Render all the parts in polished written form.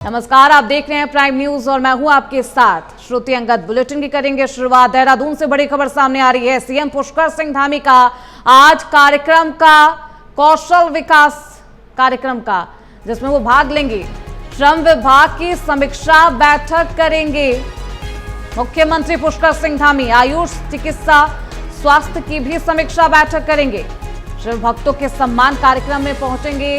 नमस्कार, आप देख रहे हैं प्राइम न्यूज और मैं हूं आपके साथ श्रुति अंगद। बुलेटिन की करेंगे शुरुआत। देहरादून से बड़ी खबर सामने आ रही है। सीएम पुष्कर सिंह धामी का आज कार्यक्रम का कौशल विकास कार्यक्रम का, जिसमें वो भाग लेंगे। श्रम विभाग की समीक्षा बैठक करेंगे मुख्यमंत्री पुष्कर सिंह धामी। आयुष, चिकित्सा, स्वास्थ्य की भी समीक्षा बैठक करेंगे। शिव भक्तों के सम्मान कार्यक्रम में पहुंचेंगे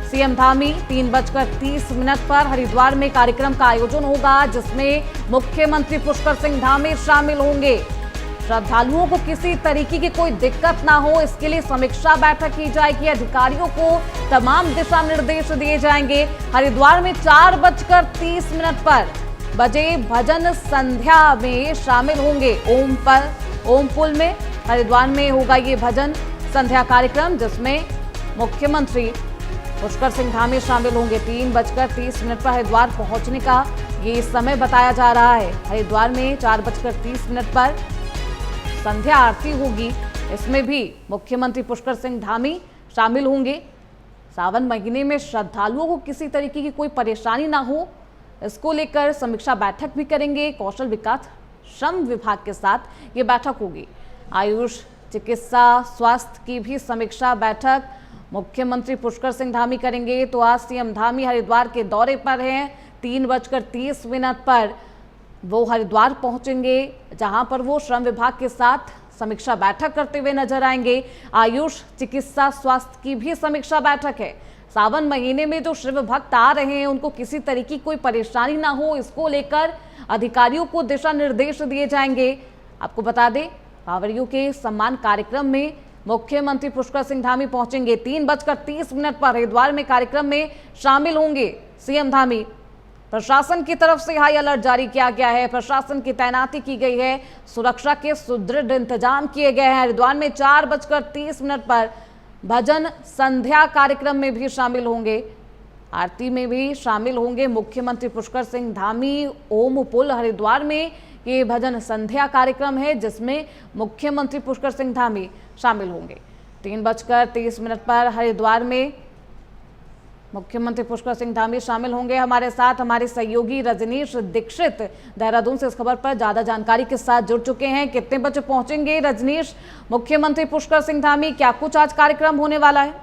सीएम धामी। 3:30 पर हरिद्वार में कार्यक्रम का आयोजन होगा, जिसमें मुख्यमंत्री पुष्कर सिंह धामी शामिल होंगे। श्रद्धालुओं को किसी तरीके की कोई दिक्कत ना हो, इसके लिए समीक्षा बैठक की जाएगी। अधिकारियों को तमाम दिशा निर्देश दिए जाएंगे। हरिद्वार में 4:30 पर बजे भजन संध्या में शामिल होंगे। ओम पुल में हरिद्वार में होगा ये भजन संध्या कार्यक्रम, जिसमें मुख्यमंत्री पुष्कर सिंह धामी शामिल होंगे। 3:30 पर हरिद्वार पहुंचने का ये समय बताया जा रहा है। हरिद्वार में 4:30 पर संध्या आरती होगी, इसमें भी मुख्यमंत्री पुष्कर सिंह धामी शामिल होंगे। सावन महीने में श्रद्धालुओं को किसी तरीके की कोई परेशानी ना हो, इसको लेकर समीक्षा बैठक भी करेंगे। कौशल विकास श्रम विभाग के साथ ये बैठक होगी। आयुष, चिकित्सा, स्वास्थ्य की भी समीक्षा बैठक मुख्यमंत्री पुष्कर सिंह धामी करेंगे। तो आज सीएम धामी हरिद्वार के दौरे पर हैं। 3:30 पर वो हरिद्वार पहुंचेंगे, जहां पर वो श्रम विभाग के साथ समीक्षा बैठक करते हुए नजर आएंगे। आयुष, चिकित्सा, स्वास्थ्य की भी समीक्षा बैठक है। सावन महीने में जो शिव भक्त आ रहे हैं, उनको किसी तरीके की कोई परेशानी ना हो, इसको लेकर अधिकारियों को दिशा निर्देश दिए जाएंगे। आपको बता दें, कांवड़ियों के सम्मान कार्यक्रम में मुख्यमंत्री पुष्कर सिंह धामी पहुंचेंगे। 3:30 पर हरिद्वार में कार्यक्रम में शामिल होंगे सीएम धामी। प्रशासन की तरफ से हाई अलर्ट जारी किया गया है। प्रशासन की तैनाती की गई है। सुरक्षा के सुदृढ़ इंतजाम किए गए हैं। हरिद्वार में 4:30 पर भजन संध्या कार्यक्रम में भी शामिल होंगे। आरती में भी शामिल होंगे मुख्यमंत्री पुष्कर सिंह धामी। ओम पुल हरिद्वार में ये भजन संध्या कार्यक्रम है, जिसमें मुख्यमंत्री पुष्कर सिंह धामी शामिल होंगे। 3:30 पर हरिद्वार में मुख्यमंत्री पुष्कर सिंह धामी शामिल होंगे। हमारे साथ हमारे सहयोगी रजनीश दीक्षित देहरादून से इस खबर पर ज्यादा जानकारी के साथ जुड़ चुके हैं। कितने बजे पहुंचेंगे रजनीश मुख्यमंत्री पुष्कर सिंह धामी? क्या कुछ आज कार्यक्रम होने वाला है?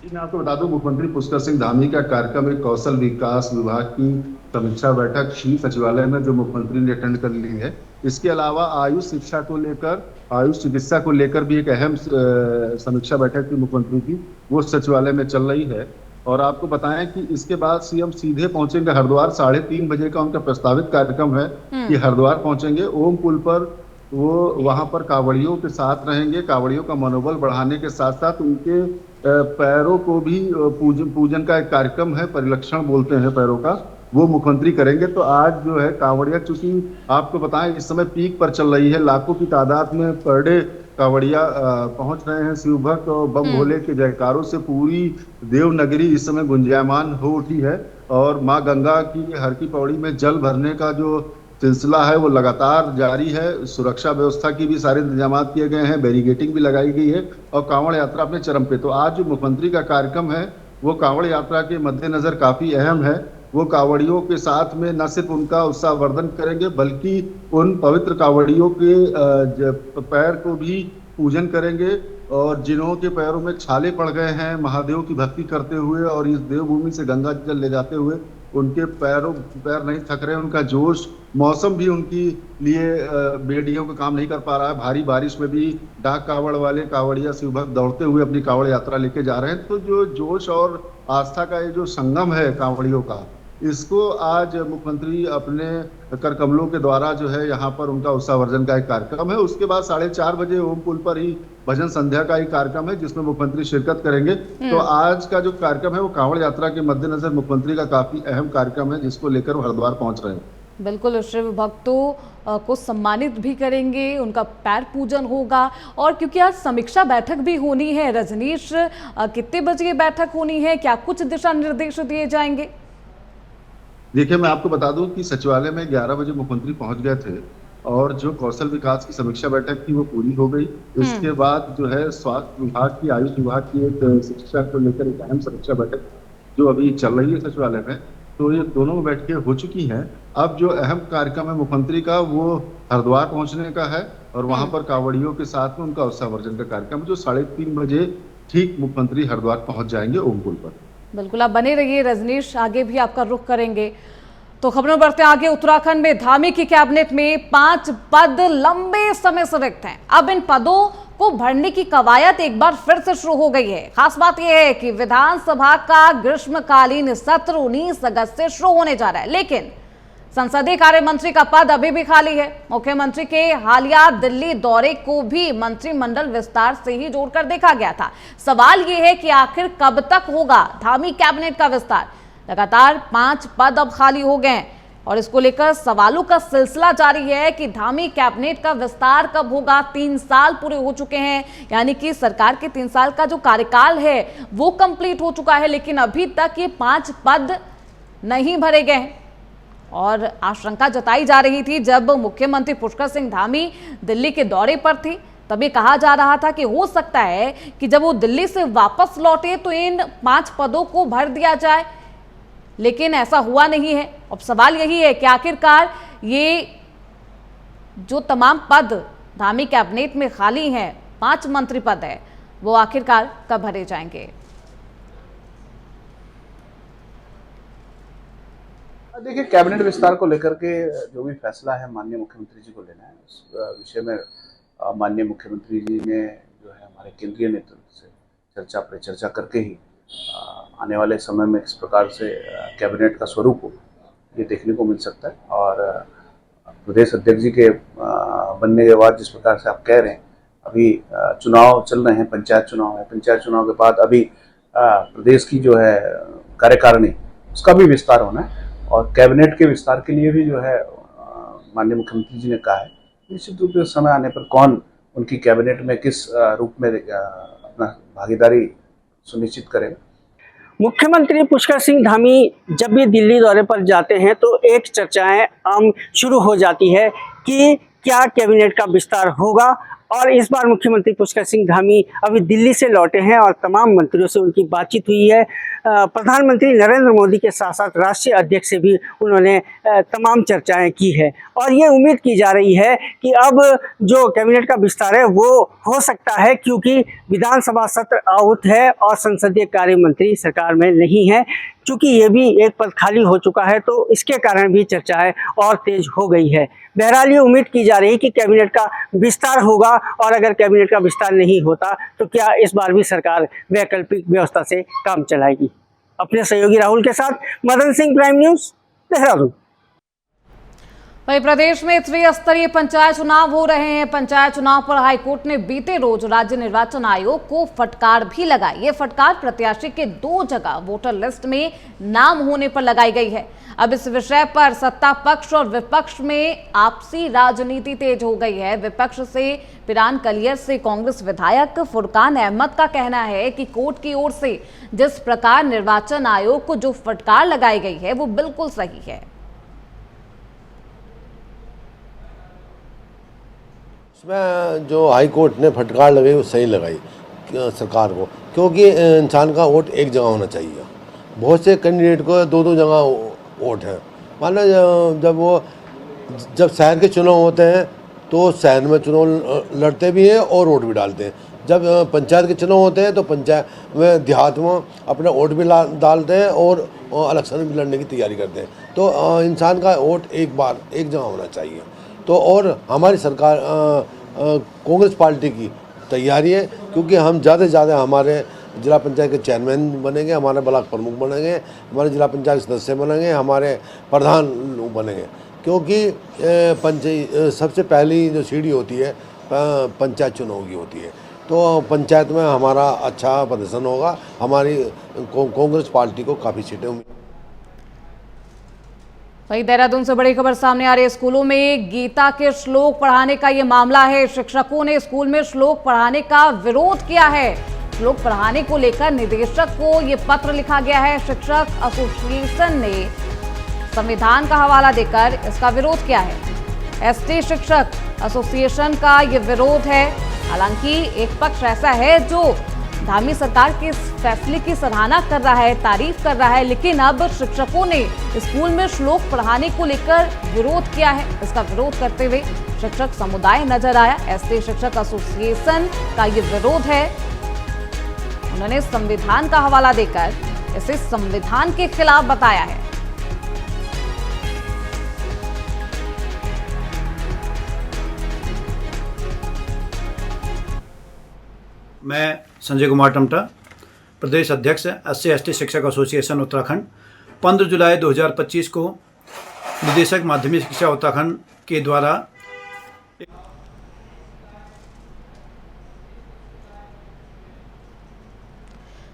जी, मैं आपको बता दूं, मुख्यमंत्री पुष्कर सिंह धामी का कार्यक्रम एक कौशल विकास विभाग की समीक्षा बैठक श्री सचिवालय में जो मुख्यमंत्री ने अटेंड कर ली है। इसके अलावा आयुष शिक्षा को लेकर, आयुष चिकित्सा को लेकर भी एक अहम समीक्षा बैठक थी मुख्यमंत्री की, वो सचिवालय में चल रही है। और आपको बताएं कि इसके बाद सीएम सीधे पहुंचेंगे हरिद्वार। 3:30 बजे का उनका प्रस्तावित कार्यक्रम है कि हरिद्वार पहुंचेंगे। ओम पुल पर वो वहां पर कांवड़ियों के साथ रहेंगे। कांवड़ियों का मनोबल बढ़ाने के साथ साथ उनके पैरों को भी पूजन का एक कार्यक्रम है, परिलक्षण बोलते हैं पैरों का, वो मुख्यमंत्री करेंगे। तो आज जो है कांवड़िया, चूंकि आपको बताएं इस समय पीक पर चल रही है, लाखों की तादाद में पर डे कांवड़िया पहुंच रहे हैं। शिव भक्त और बम भोले के जयकारों से पूरी देवनगरी इस समय गुंजायमान हो उठी है। और माँ गंगा की हर की पौड़ी में जल भरने का जो सिलसिला है वो लगातार जारी है। सुरक्षा व्यवस्था की भी सारे इंतजाम किए गए हैं, बैरिगेटिंग भी लगाई गई है और कांवड़ यात्रा अपने चरम पे। तो आज जो मुख्यमंत्री का कार्यक्रम है वो कांवड़ यात्रा के मद्देनजर काफी अहम है। वो कांवड़ियों के साथ में न सिर्फ उनका उत्साहवर्धन करेंगे, बल्कि उन पवित्र कांवड़ियों के पैर को भी पूजन करेंगे। और जिन्हों के पैरों में छाले पड़ गए हैं महादेव की भक्ति करते हुए और इस देवभूमि से गंगा जल ले जाते हुए, उनके पैर नहीं थक रहे, उनका जोश, मौसम भी उनकी लिए बेड़ियों का काम नहीं कर पा रहा है। भारी बारिश में भी डाक कावड़ वाले कावड़िया शिव भक्त दौड़ते हुए अपनी कावड़ यात्रा लेके जा रहे हैं। तो जो जोश और आस्था का ये जो संगम है कावड़ियों का, इसको आज मुख्यमंत्री अपने कर कमलों के द्वारा जो है यहाँ पर उनका उत्साहवर्धन का एक कार्यक्रम है। उसके बाद 4:30 बजे ओम पुल पर ही भजन संध्या का एक कार्यक्रम है, जिसमें मुख्यमंत्री शिरकत करेंगे। तो आज का जो कार्यक्रम है वो कांवड़ यात्रा के मद्देनजर मुख्यमंत्री का काफी अहम कार्यक्रम है, जिसको लेकर वो हरिद्वार पहुंच रहे हैं। बिल्कुल, शिव भक्तों को सम्मानित भी करेंगे, उनका पैर पूजन होगा। और क्योंकि आज समीक्षा बैठक भी होनी है रजनीश, कितने बजे ये बैठक होनी है? क्या कुछ दिशा निर्देश दिए जाएंगे? देखिए, मैं आपको बता दूं कि सचिवालय में 11 बजे मुख्यमंत्री पहुंच गए थे और जो कौशल विकास की समीक्षा बैठक थी वो पूरी हो गई। इसके बाद जो है स्वास्थ्य विभाग की, आयुष विभाग की एक शिक्षा को लेकर एक अहम समीक्षा बैठक जो अभी चल रही है सचिवालय में, तो ये दोनों बैठकें हो चुकी हैं। अब जो अहम कार्यक्रम है मुख्यमंत्री का, वो हरिद्वार पहुंचने का है और वहां पर कांवड़ियों के साथ में उनका उत्सवावर्जन का कार्यक्रम, जो 3:30 बजे ठीक मुख्यमंत्री हरिद्वार पहुंच जाएंगे ओमकुल पर। बिल्कुल, आप बने रहिए रजनीश, आगे भी आपका रुख करेंगे। तो खबरों बढ़ते आगे। उत्तराखंड में धामी की कैबिनेट में 5 पद लंबे समय से रिक्त हैं। अब इन पदों को भरने की कवायद एक बार फिर से शुरू हो गई है। खास बात यह है कि विधानसभा का ग्रीष्मकालीन सत्र 19 अगस्त से शुरू होने जा रहा है, लेकिन संसदीय कार्य मंत्री का पद अभी भी खाली है। मुख्यमंत्री के हालिया दिल्ली दौरे को भी मंत्रिमंडल विस्तार से ही जोड़कर देखा गया था। सवाल यह है कि आखिर कब तक होगा धामी कैबिनेट का विस्तार। लगातार 5 पद अब खाली हो गए हैं और इसको लेकर सवालों का सिलसिला जारी है कि धामी कैबिनेट का विस्तार कब होगा। 3 साल पूरे हो चुके हैं, यानी कि सरकार के 3 साल का जो कार्यकाल है वो कंप्लीट हो चुका है, लेकिन अभी तक ये 5 पद नहीं भरे गए हैं। और आशंका जताई जा रही थी, जब मुख्यमंत्री पुष्कर सिंह धामी दिल्ली के दौरे पर थी तभी कहा जा रहा था कि हो सकता है कि जब वो दिल्ली से वापस लौटे तो इन 5 पदों को भर दिया जाए, लेकिन ऐसा हुआ नहीं है। अब सवाल यही है कि आखिरकार ये जो तमाम पद धामी कैबिनेट में खाली हैं, 5 मंत्री पद है, वो आखिरकार कब भरे जाएंगे। देखिए, कैबिनेट विस्तार को लेकर के जो भी फैसला है माननीय मुख्यमंत्री जी को लेना है, उस विषय में माननीय मुख्यमंत्री जी ने जो है हमारे केंद्रीय नेतृत्व से चर्चा परिचर्चा करके ही आने वाले समय में किस प्रकार से कैबिनेट का स्वरूप हो, ये देखने को मिल सकता है। और प्रदेश अध्यक्ष जी के बनने के बाद जिस प्रकार से आप कह रहे हैं, अभी चुनाव चल रहे हैं, पंचायत चुनाव है, पंचायत चुनाव के बाद अभी प्रदेश की जो है कार्यकारिणी, उसका भी विस्तार होना है और कैबिनेट के विस्तार के लिए भी जो है माननीय मुख्यमंत्री जी ने कहा है निश्चित रूप से समय आने पर कौन उनकी कैबिनेट में किस रूप में अपना भागीदारी सुनिश्चित करेगा। मुख्यमंत्री पुष्कर सिंह धामी जब भी दिल्ली दौरे पर जाते हैं तो एक चर्चाएं आम शुरू हो जाती है कि क्या कैबिनेट का विस्तार होगा। और इस बार मुख्यमंत्री पुष्कर सिंह धामी अभी दिल्ली से लौटे हैं और तमाम मंत्रियों से उनकी बातचीत हुई है। प्रधानमंत्री नरेंद्र मोदी के साथ साथ राष्ट्रीय अध्यक्ष से भी उन्होंने तमाम चर्चाएं की है और ये उम्मीद की जा रही है कि अब जो कैबिनेट का विस्तार है वो हो सकता है, क्योंकि विधानसभा सत्र आहूत है और संसदीय कार्य मंत्री सरकार में नहीं है। चूंकि ये भी एक पद खाली हो चुका है तो इसके कारण भी चर्चाएं और तेज हो गई है। बहरहाल ये उम्मीद की जा रही है कि कैबिनेट का विस्तार होगा और अगर कैबिनेट का विस्तार नहीं होता तो क्या इस बार भी सरकार वैकल्पिक व्यवस्था से काम चलाएगी। अपने सहयोगी राहुल के साथ मदन सिंह, प्राइम न्यूज, देहरादून। वहीं प्रदेश में त्रिस्तरीय पंचायत चुनाव हो रहे हैं। पंचायत चुनाव पर हाईकोर्ट ने बीते रोज राज्य निर्वाचन आयोग को फटकार भी लगाई। ये फटकार प्रत्याशी के 2 जगह वोटर लिस्ट में नाम होने पर लगाई गई है। अब इस विषय पर सत्ता पक्ष और विपक्ष में आपसी राजनीति तेज हो गई है। विपक्ष से पिरान कलियर से कांग्रेस विधायक फुरकान अहमद का कहना है कि कोर्ट की ओर से जिस प्रकार निर्वाचन आयोग को जो फटकार लगाई गई है वो बिल्कुल सही है। इसमें जो हाई कोर्ट ने फटकार लगाई वो सही लगाई सरकार को, क्योंकि इंसान का वोट एक जगह होना चाहिए। बहुत से कैंडिडेट को 2-2 जगह वोट है। मान लो जब शहर के चुनाव होते हैं तो शहर में चुनाव लड़ते भी हैं और वोट भी डालते हैं। जब पंचायत के चुनाव होते हैं तो पंचायत में देहात में अपना वोट भी डालते हैं और इलेक्शन भी लड़ने की तैयारी करते हैं। तो इंसान का वोट एक बार एक जगह होना चाहिए। तो और हमारी सरकार कांग्रेस पार्टी की तैयारी है, क्योंकि हम ज़्यादा से ज़्यादा हमारे जिला पंचायत के चेयरमैन बनेंगे, हमारे ब्लॉक प्रमुख बनेंगे, हमारे जिला पंचायत सदस्य बनेंगे, हमारे प्रधान बनेंगे, क्योंकि सबसे पहली जो सीढ़ी होती है पंचायत चुनाव की होती है। तो पंचायत में हमारा अच्छा प्रदर्शन होगा। हमारी कांग्रेस पार्टी को काफ़ी सीटें। वहीं देहरादून से बड़ी खबर सामने आ रही है। स्कूलों में गीता के श्लोक पढ़ाने का ये मामला है। शिक्षकों ने स्कूल में श्लोक पढ़ाने का विरोध किया है। श्लोक पढ़ाने को लेकर निदेशक को ये पत्र लिखा गया है। शिक्षक एसोसिएशन ने संविधान का हवाला देकर इसका विरोध किया है। एसटी शिक्षक एसोसिएशन का ये विरोध है। हालांकि एक पक्ष ऐसा है जो धामी सरकार के इस फैसले की सराहना कर रहा है, तारीफ कर रहा है, लेकिन अब शिक्षकों ने स्कूल में श्लोक पढ़ाने को लेकर विरोध किया है। इसका विरोध करते हुए शिक्षक समुदाय नजर आया। एसटी शिक्षक एसोसिएशन का ये विरोध है। उन्होंने संविधान का हवाला देकर इसे संविधान के खिलाफ बताया है। मैं संजय कुमार टमटा, प्रदेश अध्यक्ष SC/ST शिक्षक एसोसिएशन उत्तराखंड। 15 जुलाई 2025 को निदेशक माध्यमिक शिक्षा उत्तराखंड के द्वारा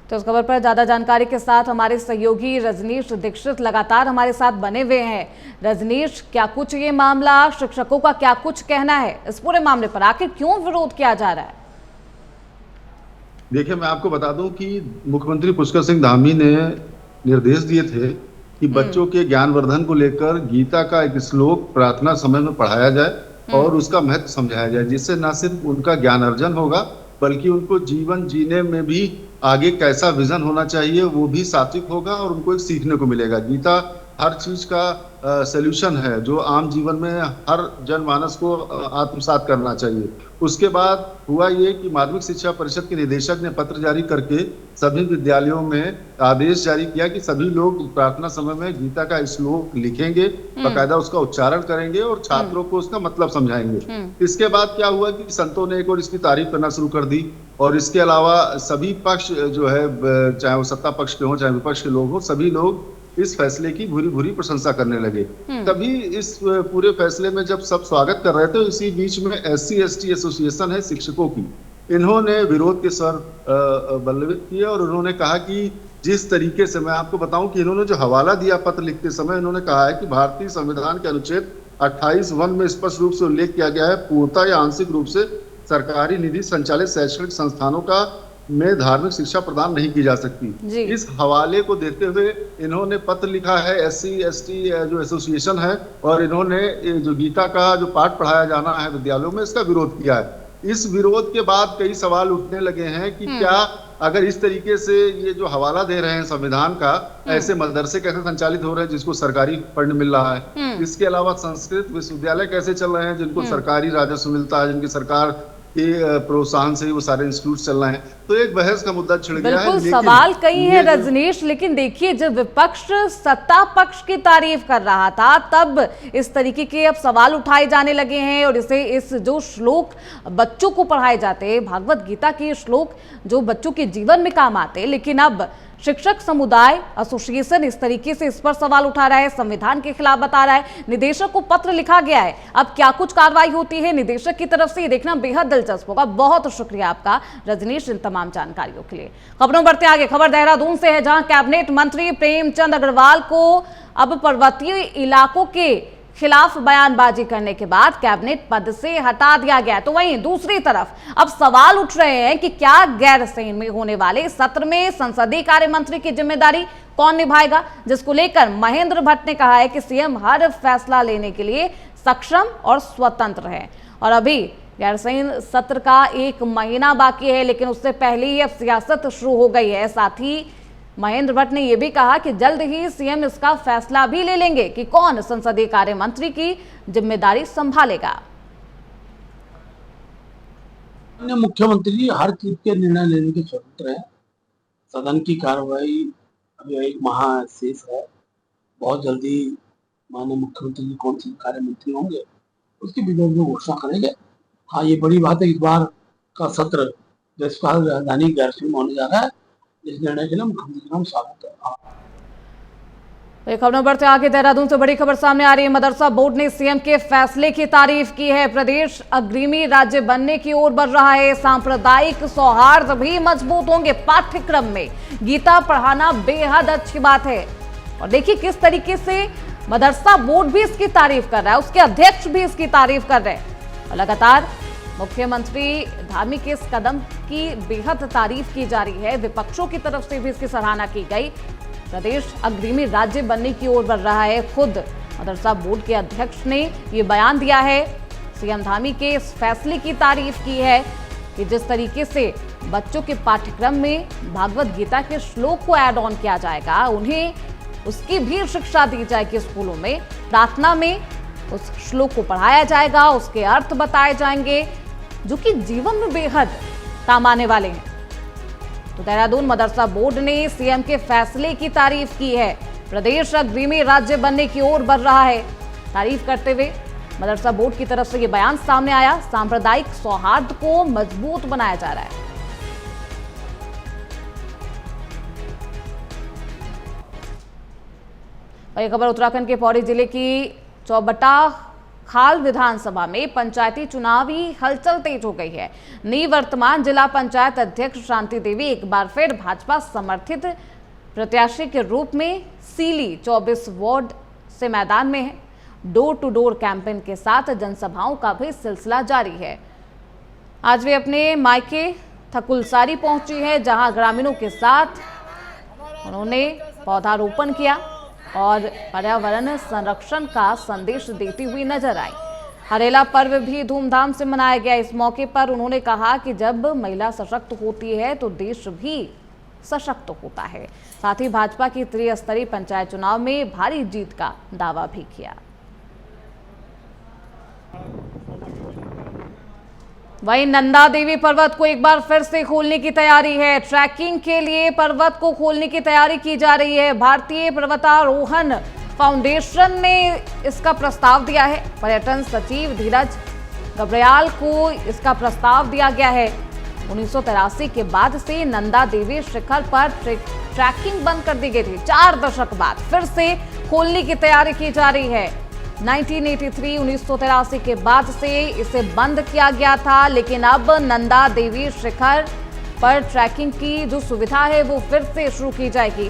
तो इस खबर पर ज्यादा जानकारी के साथ हमारे सहयोगी रजनीश दीक्षित लगातार हमारे साथ बने हुए हैं। रजनीश, क्या कुछ ये मामला, शिक्षकों का क्या कुछ कहना है इस पूरे मामले पर, आखिर क्यों विरोध किया जा रहा है? देखिए, मैं आपको बता दूं कि मुख्यमंत्री पुष्कर सिंह धामी ने निर्देश दिए थे कि बच्चों के ज्ञानवर्धन को लेकर गीता का एक श्लोक प्रार्थना समय में पढ़ाया जाए और उसका महत्व समझाया जाए, जिससे न सिर्फ उनका ज्ञान अर्जन होगा बल्कि उनको जीवन जीने में भी आगे कैसा विजन होना चाहिए वो भी सात्विक होगा और उनको एक सीखने को मिलेगा। गीता हर चीज का सल्यूशन है जो आम जीवन में हर जनमानस को आत्मसात करना चाहिए। उसके बाद हुआ ये कि माध्यमिक शिक्षा परिषद के निदेशक ने पत्र जारी करके सभी विद्यालयों में आदेश जारी किया कि सभी लोग प्रार्थना समय में गीता का श्लोक लिखेंगे, बाकायदा उसका उच्चारण करेंगे और छात्रों को उसका मतलब समझाएंगे। इसके बाद क्या हुआ कि संतों ने एक और इसकी तारीफ करना शुरू कर दी और इसके अलावा सभी पक्ष जो है, चाहे वो सत्ता पक्ष के हों चाहे विपक्ष के लोग हों, सभी लोग इस फैसले की भूरी भूरी प्रशंसा करने लगे। तभी इस पूरे फैसले में जब सब स्वागत कर रहे थे, इसी बीच में SC/ST एसोसिएशन है शिक्षकों की, इन्होंने विरोध के स्वर बलवित किए और उन्होंने कहा कि जिस तरीके से, मैं आपको बताऊं कि इन्होंने जो हवाला दिया पत्र लिखते समय, इन्होंने कहा है कि भारतीय संविधान के अनुच्छेद 28(1) में स्पष्ट रूप से उल्लेख किया गया है, पूर्णतः या आंशिक रूप से सरकारी निधि संचालित शैक्षणिक संस्थानों का में धार्मिक शिक्षा प्रदान नहीं की जा सकती। इस हवाले को देते हुए इन्होंने पत्र लिखा है SC/ST जो एसोसिएशन है और इन्होंने जो गीता का जो पाठ पढ़ाया जाना है विद्यालयों में, इसका विरोध किया है। इस विरोध के बाद कई सवाल उठने लगे हैं कि क्या अगर इस तरीके से ये जो हवाला दे रहे हैं संविधान का, ऐसे मदरसे कैसे संचालित हो रहे हैं जिसको सरकारी फंड मिल रहा है? इसके अलावा संस्कृत विश्वविद्यालय कैसे चल रहे हैं जिनको सरकारी राजस्व मिलता है, जिनकी सरकार के प्रोत्साहन से ही वो सारे इंस्टीट्यूट चल रहे हैं? तो एक बहस का मुद्दा छिड़ गया है। बिल्कुल, सवाल कई है रजनीश, लेकिन देखिए जब विपक्ष सत्ता पक्ष की तारीफ कर रहा था तब इस तरीके के अब सवाल उठाए जाने लगे हैं और इस जो श्लोक बच्चों को पढ़ाए जाते हैं, भागवत गीता के श्लोक जो बच्चों के जीवन में काम आते हैं, लेकिन अब शिक्षक समुदाय एसोसिएशन इस तरीके से इस पर सवाल उठा रहा है, संविधान के खिलाफ बता रहा है। निदेशक को पत्र लिखा गया है, अब क्या कुछ कार्रवाई होती है निदेशक की तरफ से, ये देखना बेहद दिलचस्प होगा। बहुत शुक्रिया आपका रजनीश इन तमाम जानकारियों के लिए। खबरों बढ़ते आगे, खबर देहरादून से है जहां कैबिनेट मंत्री प्रेमचंद अग्रवाल को अब पर्वतीय इलाकों के खिलाफ बयानबाजी करने के बाद कैबिनेट पद से हटा दिया गया। तो वहीं दूसरी तरफ अब सवाल उठ रहे हैं कि क्या गैरसैंण में होने वाले सत्र में संसदीय कार्य मंत्री की जिम्मेदारी कौन निभाएगा, जिसको लेकर महेंद्र भट्ट ने कहा है कि सीएम हर फैसला लेने के लिए सक्षम और स्वतंत्र है। और अभी गैरसैंण सत्र का 1 महीना बाकी है, लेकिन उससे पहले ही अब सियासत शुरू हो गई है। साथ ही महेंद्र भट्ट ने यह भी कहा कि जल्द ही सीएम इसका फैसला भी ले लेंगे कि कौन संसदीय कार्य मंत्री की जिम्मेदारी संभालेगा। मुख्यमंत्री हर चीज के निर्णय लेने के स्वतंत्र है। सदन की कार्रवाई अभी 1 माह शेष है, बहुत जल्दी माननीय मुख्यमंत्री जी कौन से कार्य मंत्री होंगे उसकी विरोध में घोषणा करेंगे। हाँ, ये बड़ी बात है, इस बार का सत्र राज्यपाल राजधानी गैरसैंण में होने जा रहा है। इस निर्णय के लिए मुख्यमंत्री का स्वागत है। खबरों बढ़ते आगे, देहरादून से बड़ी खबर सामने आ रही है। मदरसा बोर्ड ने सीएम के फैसले की तारीफ की है। प्रदेश अग्रणी राज्य बनने की ओर बढ़ रहा है। सांप्रदायिक सौहार्द भी मजबूत होंगे। पाठ्यक्रम में गीता पढ़ाना बेहद अच्छी बात है। और देखिए किस तरीके से मदरसा बोर्ड भी इसकी तारीफ कर रहा है, उसके अध्यक्ष भी इसकी तारीफ कर रहे हैं। और लगातार मुख्यमंत्री धामी के इस कदम की बेहद तारीफ की जा रही है। विपक्षों की तरफ से भी इसकी सराहना की गई। प्रदेश अग्रणी राज्य बनने की ओर बढ़ रहा है। खुद मदरसा बोर्ड के अध्यक्ष ने ये बयान दिया है। सीएम धामी के इस फैसले की तारीफ की है कि जिस तरीके से बच्चों के पाठ्यक्रम में भागवत गीता के श्लोक को ऐड ऑन किया जाएगा। उन्हें उसकी भी शिक्षा दी जाएगी। स्कूलों में प्रार्थना में उस श्लोक को पढ़ाया जाएगा, उसके अर्थ बताए जाएंगे जो कि जीवन में बेहद काम आने वाले हैं। तो देहरादून मदरसा बोर्ड ने सीएम के फैसले की तारीफ की है। प्रदेश अग्रणी राज्य बनने की ओर बढ़ रहा है। तारीफ करते हुए मदरसा बोर्ड की तरफ से ये बयान सामने आया। सांप्रदायिक सौहार्द को मजबूत बनाया जा रहा है। और ये खबर उत्तराखंड के पौड़ी जिले की चौबटा खाल विधानसभा में पंचायती चुनावी हलचल तेज हो गई है। निवर्तमान जिला पंचायत अध्यक्ष शांति देवी एक बार फिर भाजपा समर्थित प्रत्याशी के रूप में सीली 24 वार्ड से मैदान में है। डोर टू डोर कैंपेन के साथ जनसभाओं का भी सिलसिला जारी है। आज वे अपने मायके थकुलसारी पहुंची है, जहां ग्रामीणों के साथ उन्होंने पौधारोपण किया और पर्यावरण संरक्षण का संदेश देती हुई नजर आई। हरेला पर्व भी धूमधाम से मनाया गया। इस मौके पर उन्होंने कहा कि जब महिला सशक्त होती है तो देश भी सशक्त होता है। साथ ही भाजपा की त्रिस्तरीय पंचायत चुनाव में भारी जीत का दावा भी किया। वहीं नंदा देवी पर्वत को एक बार फिर से खोलने की तैयारी है। ट्रैकिंग के लिए पर्वत को खोलने की तैयारी की जा रही है। भारतीय पर्वतारोहण फाउंडेशन ने इसका प्रस्ताव दिया है। पर्यटन सचिव धीरज गब्रियाल को इसका प्रस्ताव दिया गया है। 1983 के बाद से नंदा देवी शिखर पर ट्रैकिंग बंद कर दी गई थी। 4 दशक बाद फिर से खोलने की तैयारी की जा रही है। 1983 के बाद से इसे बंद किया गया था, लेकिन अब नंदा देवी शिखर पर ट्रैकिंग की जो सुविधा है वो फिर से शुरू की जाएगी।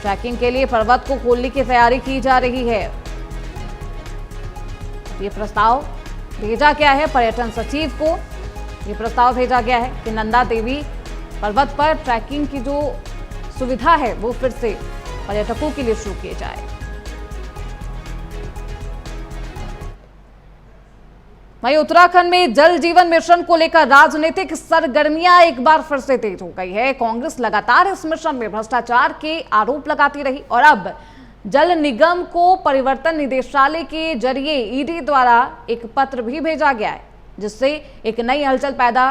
ट्रैकिंग के लिए पर्वत को खोलने की तैयारी की जा रही है। ये प्रस्ताव भेजा गया है पर्यटन सचिव को। ये प्रस्ताव भेजा गया है कि नंदा देवी पर्वत पर ट्रैकिंग की जो सुविधा है वो फिर से पर्यटकों के लिए शुरू की जाए। वहीं उत्तराखंड में जल जीवन मिशन को लेकर राजनीतिक सरगर्मियां एक बार फिर से तेज हो गई है। कांग्रेस लगातार इस मिशन में भ्रष्टाचार के आरोप लगाती रही और अब जल निगम को परिवर्तन निदेशालय के जरिए ईडी द्वारा एक पत्र भी भेजा गया है, जिससे एक नई हलचल पैदा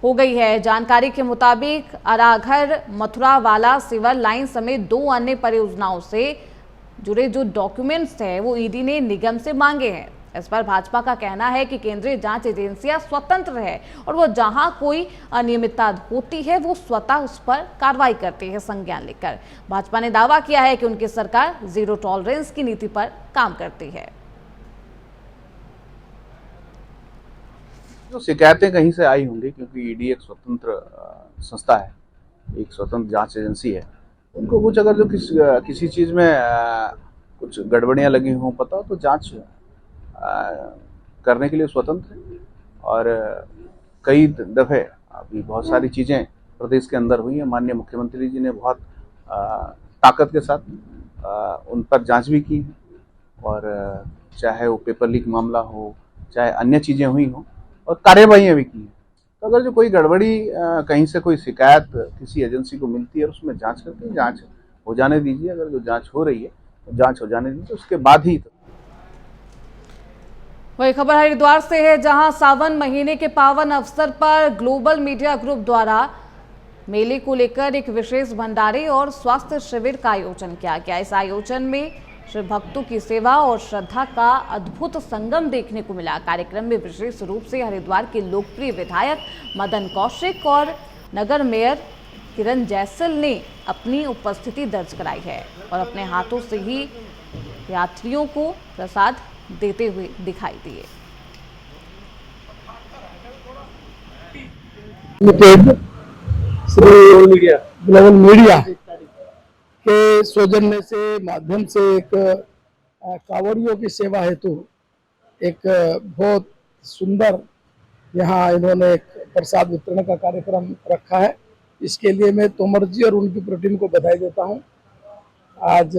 हो गई है। जानकारी के मुताबिक अराघर मथुरावाला सिवर लाइन समेत 2 अन्य परियोजनाओं से जुड़े जो डॉक्यूमेंट्स हैं वो ईडी ने निगम से मांगे हैं। इस पर भाजपा का कहना है कि केंद्रीय जांच एजेंसियां स्वतंत्र है और वो जहां कोई अनियमितता होती है वो स्वतः उस पर कार्रवाई करती है संज्ञान लेकर। भाजपा ने दावा किया है कि उनकी सरकार जीरो टॉलरेंस की नीति पर काम करती है। जो शिकायतें कहीं से आई होंगी, क्योंकि ईडी एक स्वतंत्र संस्था है, एक स्वतंत्र जांच एजेंसी है। उनको कुछ अगर जो किसी चीज में कुछ गड़बड़ियां लगी हों पता हो तो जांच करने के लिए स्वतंत्र है। और कई दफ़े अभी बहुत सारी चीज़ें प्रदेश के अंदर हुई हैं। माननीय मुख्यमंत्री जी ने बहुत ताकत के साथ उन पर जांच भी की है। और चाहे वो पेपर लीक मामला हो, चाहे अन्य चीज़ें हुई हों, और कार्यवाहियाँ भी की हैं। तो अगर जो कोई गड़बड़ी कहीं से कोई शिकायत किसी एजेंसी को मिलती है, उसमें जांच करके जांच हो जाने दीजिए। अगर जो जांच हो रही है तो जांच हो जाने दीजिए, उसके बाद ही। वही खबर हरिद्वार से है, जहां सावन महीने के पावन अवसर पर ग्लोबल मीडिया ग्रुप द्वारा मेले को लेकर एक विशेष भंडारे और स्वास्थ्य शिविर का आयोजन किया गया। इस आयोजन में शिव भक्तों की सेवा और श्रद्धा का अद्भुत संगम देखने को मिला। कार्यक्रम में विशेष रूप से हरिद्वार के लोकप्रिय विधायक मदन कौशिक और नगर मेयर किरण जैसल ने अपनी उपस्थिति दर्ज कराई है और अपने हाथों से ही यात्रियों को प्रसाद देते हुए दिखाई दिए। ग्लोबल मीडिया के सौजन्य से माध्यम से एक कांवड़ियों की सेवा हेतु एक बहुत सुंदर यहाँ इन्होंने एक प्रसाद वितरण का कार्यक्रम रखा है। इसके लिए मैं तोमर जी और उनकी प्रोटीन को बधाई देता हूँ। आज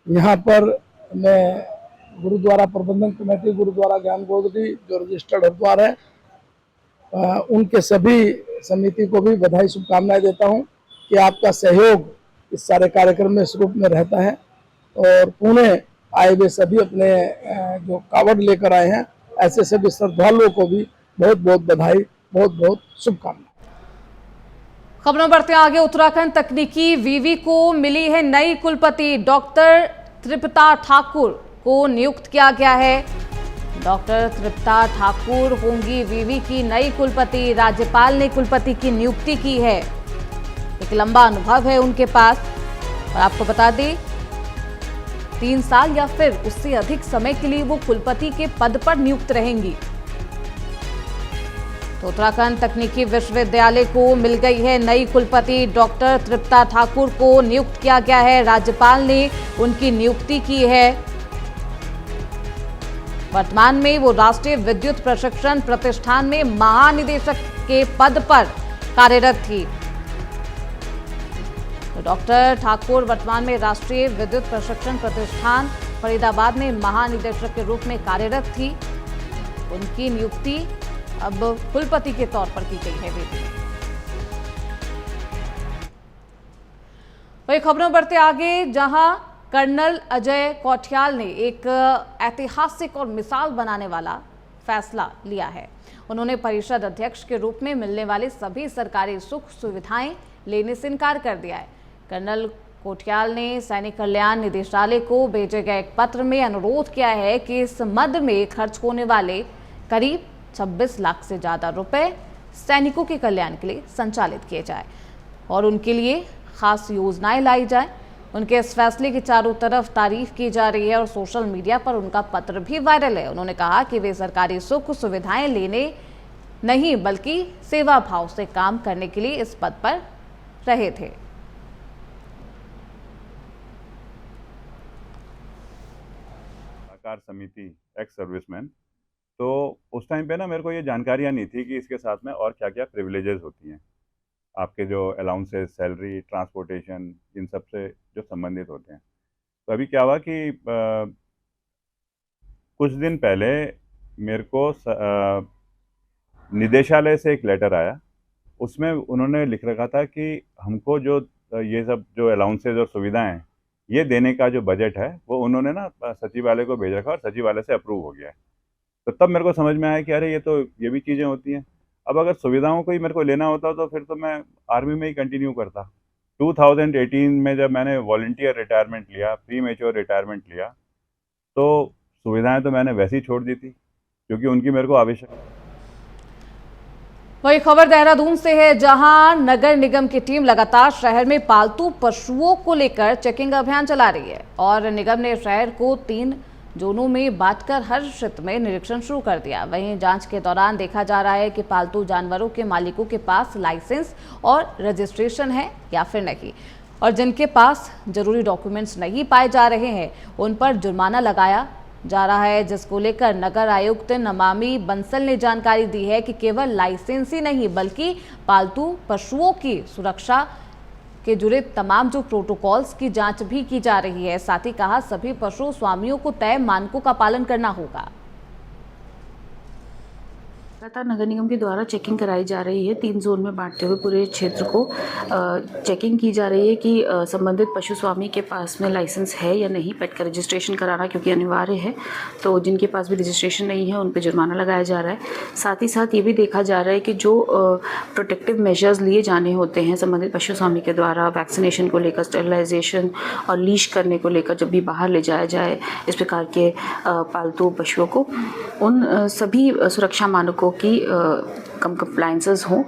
यहाँ पर मैं गुरुद्वारा प्रबंधन कमेटी गुरुद्वारा ज्ञान गोदरी जो रजिस्टर्ड हरिद्वार है उनके सभी समिति को भी बधाई शुभकामनाएं देता हूं कि आपका सहयोग इस सारे कार्यक्रम में इस रूप में रहता है। और पुणे आए हुए सभी अपने जो कावड़ लेकर आए हैं, ऐसे सभी श्रद्धालुओं को भी बहुत बहुत बधाई, बहुत बहुत शुभकामनाएं। खबरों बढ़ते आगे। उत्तराखंड तकनीकी विवि को मिली है नई कुलपति। डॉक्टर त्रिपता ठाकुर को नियुक्त किया गया है। डॉक्टर त्रिपता ठाकुर होंगी विवि की नई कुलपति। राज्यपाल ने कुलपति की नियुक्ति की है। एक लंबा अनुभव है उनके पास और आपको बता दें 3 साल या फिर उससे अधिक समय के लिए वो कुलपति के पद पर नियुक्त रहेंगी। तो उत्तराखंड तकनीकी विश्वविद्यालय को मिल गई है नई कुलपति। डॉक्टर त्रिपता ठाकुर को नियुक्त किया गया है। राज्यपाल ने उनकी नियुक्ति की है। वर्तमान में वो राष्ट्रीय विद्युत प्रशिक्षण प्रतिष्ठान में महानिदेशक के पद पर कार्यरत थी। तो डॉक्टर ठाकुर वर्तमान में राष्ट्रीय विद्युत प्रशिक्षण प्रतिष्ठान फरीदाबाद में महानिदेशक के रूप में कार्यरत थी। उनकी नियुक्ति अब कुलपति के तौर पर की गई है। वही खबरों बढ़ते आगे, जहां कर्नल अजय कौटियाल ने एक ऐतिहासिक और मिसाल बनाने वाला फैसला लिया है। उन्होंने परिषद अध्यक्ष के रूप में मिलने वाले सभी सरकारी सुख सुविधाएं लेने से इनकार कर दिया है। कर्नल कौटियाल ने सैनिक कल्याण निदेशालय को भेजे गए एक पत्र में अनुरोध किया है कि इस मद में खर्च होने वाले करीब 26 लाख से ज़्यादा रुपए सैनिकों के कल्याण के लिए संचालित किए जाए और उनके लिए खास योजनाएं लाई जाए। उनके इस फैसले की चारों तरफ तारीफ की जा रही है और सोशल मीडिया पर उनका पत्र भी वायरल है। उन्होंने कहा कि वे सरकारी सुख सुविधाएं लेने नहीं बल्कि सेवा भाव से काम करने के लिए इस पद पर रहे थे। समिति एक्स सर्विसमैन, तो उस टाइम पे ना मेरे को ये जानकारियाँ नहीं थी कि इसके साथ में और क्या क्या प्रिविलेजेस होती हैं, आपके जो अलाउंसेस, सैलरी, ट्रांसपोर्टेशन, इन सब से जो संबंधित होते हैं। तो अभी क्या हुआ कि कुछ दिन पहले मेरे को निदेशालय से एक लेटर आया। उसमें उन्होंने लिख रखा था कि हमको जो ये सब जो अलाउंसेस और सुविधाएं हैं ये देने का जो बजट है वो उन्होंने ना सचिवालय को भेज रखा और सचिवालय से अप्रूव हो गया है। तो तब मेरे को समझ में आया कि अरे ये भी चीज़ें होती हैं। अब अगर सुविधाओं को ही मेरे को लेना होता तो फिर तो मैं आर्मी में ही कंटिन्यू करता। 2018 में जब मैंने वॉलंटियर रिटायरमेंट लिया, प्री मेच्योर रिटायरमेंट लिया, तो सुविधाएं तो मैंने वैसे ही छोड़ दी थी क्योंकि उनकी मेरे को आवश्यकता। वही खबर देहरादून से है, जहां नगर निगम की टीम लगातार शहर में पालतू पशुओं को लेकर चेकिंग अभियान चला रही है और निगम ने शहर को 3 जोनों में बांटकर हर क्षेत्र में निरीक्षण शुरू कर दिया। वहीं जांच के दौरान देखा जा रहा है कि पालतू जानवरों के मालिकों के पास लाइसेंस और रजिस्ट्रेशन है या फिर नहीं, और जिनके पास जरूरी डॉक्यूमेंट्स नहीं पाए जा रहे हैं उन पर जुर्माना लगाया जा रहा है, जिसको लेकर नगर आयुक्त नमामि बंसल ने जानकारी दी है कि केवल लाइसेंस ही नहीं बल्कि पालतू पशुओं की सुरक्षा के जुड़े तमाम जो प्रोटोकॉल्स की जांच भी की जा रही है। साथ ही कहा सभी पशु स्वामियों को तय मानकों का पालन करना होगा। लगातार नगर निगम के द्वारा चेकिंग कराई जा रही है। 3 जोन में बांटते हुए पूरे क्षेत्र को चेकिंग की जा रही है कि संबंधित पशु स्वामी के पास में लाइसेंस है या नहीं। पेट का रजिस्ट्रेशन कराना क्योंकि अनिवार्य है, तो जिनके पास भी रजिस्ट्रेशन नहीं है उन पर जुर्माना लगाया जा रहा है। साथ ही साथ ये भी देखा जा रहा है कि जो प्रोटेक्टिव मेजर्स लिए जाने होते हैं संबंधित पशु स्वामी के द्वारा, वैक्सीनेशन को लेकर, स्टेरिलाइजेशन और लीश करने को लेकर, जब भी बाहर ले जाया जाए इस प्रकार के पालतू पशुओं को, उन सभी सुरक्षा मानकों की कंप्लायंसेस हों।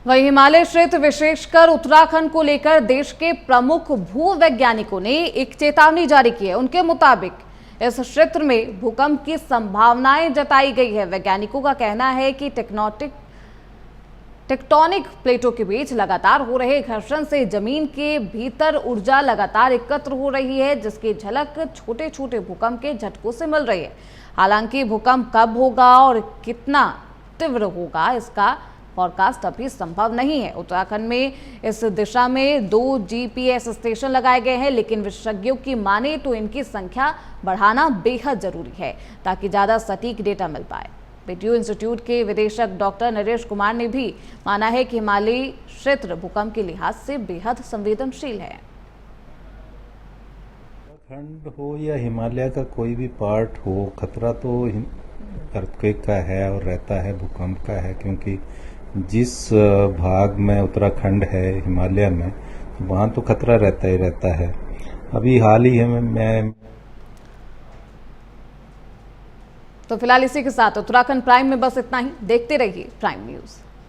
वही हिमालय क्षेत्र विशेषकर उत्तराखंड को लेकर देश के प्रमुख भूवैज्ञानिकों ने एक चेतावनी जारी की है। उनके मुताबिक इस क्षेत्र में भूकंप की संभावनाएं जताई गई है। वैज्ञानिकों का कहना है कि टेक्टोनिक प्लेटों के बीच लगातार हो रहे घर्षण से जमीन के भीतर ऊर्जा लगातार एकत्र हो रही है, जिसकी झलक छोटे छोटे भूकंप के झटकों से मिल रही है। हालांकि भूकंप कब होगा और कितना तीव्र होगा इसका फॉरकास्ट अभी संभव नहीं है। उत्तराखंड में इस दिशा में 2 GPS स्टेशन लगाए गए हैं, लेकिन विशेषज्ञों की माने तो इनकी संख्या बढ़ाना बेहद जरूरी है ताकि ज्यादा सटीक डेटा मिल पाए। बीटीयू इंस्टीट्यूट के विदेशक डॉक्टर नरेश कुमार ने भी माना है कि हिमालयी क्षेत्र भूकंप के लिहाज से बेहद संवेदनशील है। उत्तराखंड हो या हिमालय का कोई भी पार्ट हो, खतरा तो अर्थक्वेक का है और रहता है, भूकंप का है, क्योंकि जिस भाग में उत्तराखंड है हिमालय में, वहाँ तो खतरा रहता ही रहता है। अभी हाल ही में तो फिलहाल इसी के साथ उत्तराखंड प्राइम में बस इतना ही। देखते रहिए प्राइम न्यूज।